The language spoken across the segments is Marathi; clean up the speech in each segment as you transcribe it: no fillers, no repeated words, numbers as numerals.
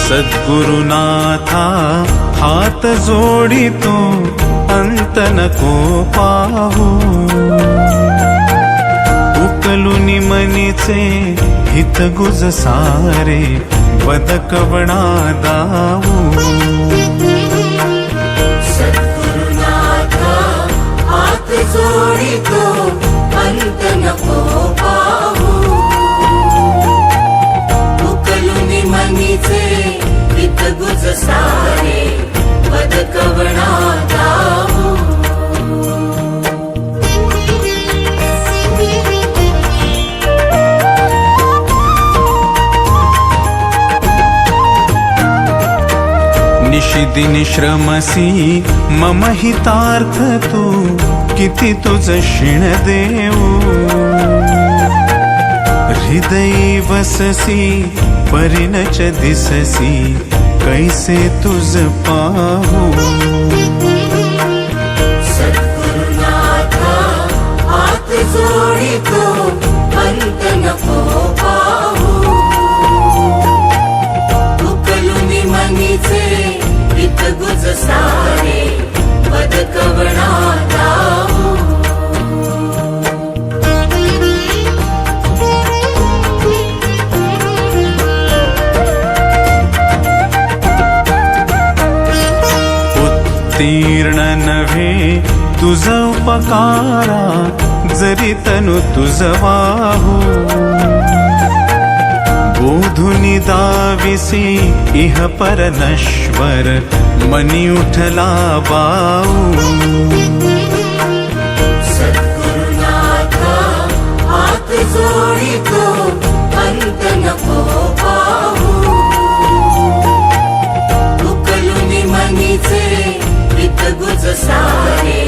सद्गुरुनाथा हात जोडितो अंत नको पाहू उकलुनी मनीचे हित गुज सारे बदकवणा दाऊ सद्गुरुनाथा हात जोडितो अंत नको पाहू उकलुनी मनीचे हित गुज सारे बदकवणा दाऊ निशिदिनी श्रमसी मम हितार्थ तू किती तुझ शिण देऊ हृदयी वससी परिणच दिससी कैसे तुझ पाहू सद्गुरुनाथा हात जोडितो अंत नको पाहू उकलुनी मनीचे हित गुज सारे बदकवणा दाऊ उत्तीर्ण नव्हे तुझ उपकारा जरी तनु तुझ वाहू बोधुनी दाविसी इह पर नश्वर मनी उठला बाऊ सद्गुरुनाथा हात जोडितो अंत नको पाहू उकलुनी मनीचे हित गुज सारे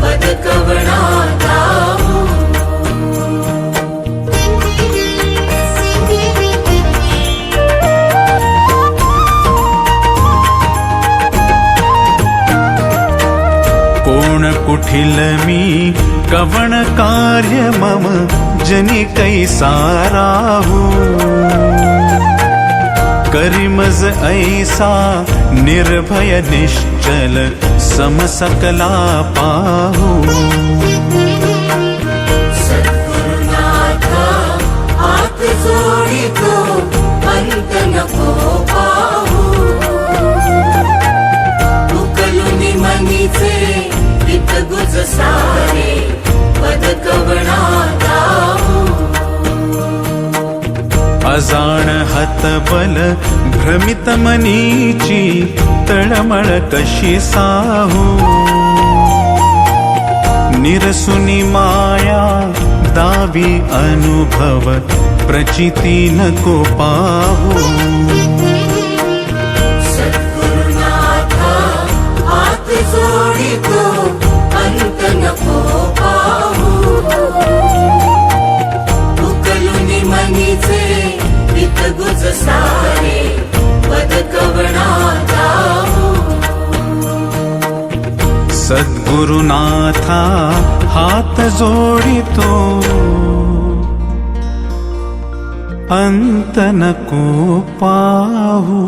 बदकवणा दाऊ कुठिल मी कवण कार्य मम जनी कैसा राहू करिमज ऐसा निर्भय निश्चल समसकला पाहू सद्गुरुनाथा हात जोडितो अंत नको पाहू उकलुनी मनीचे हित गुज सारे बदकवणा दाऊ अजाण हतबल भ्रमित मनीची तळमळ कशी साहू निरसुनी माया दावी अनुभव प्रचिती नको पाहू सद्गुरुनाथा हात जोडितो अंत नको पाहू उकलुनी मनीचे हित गुज सारे बदकवणा दाऊ सद्गुरुनाथा हात जोडितो अंत नको पाहू।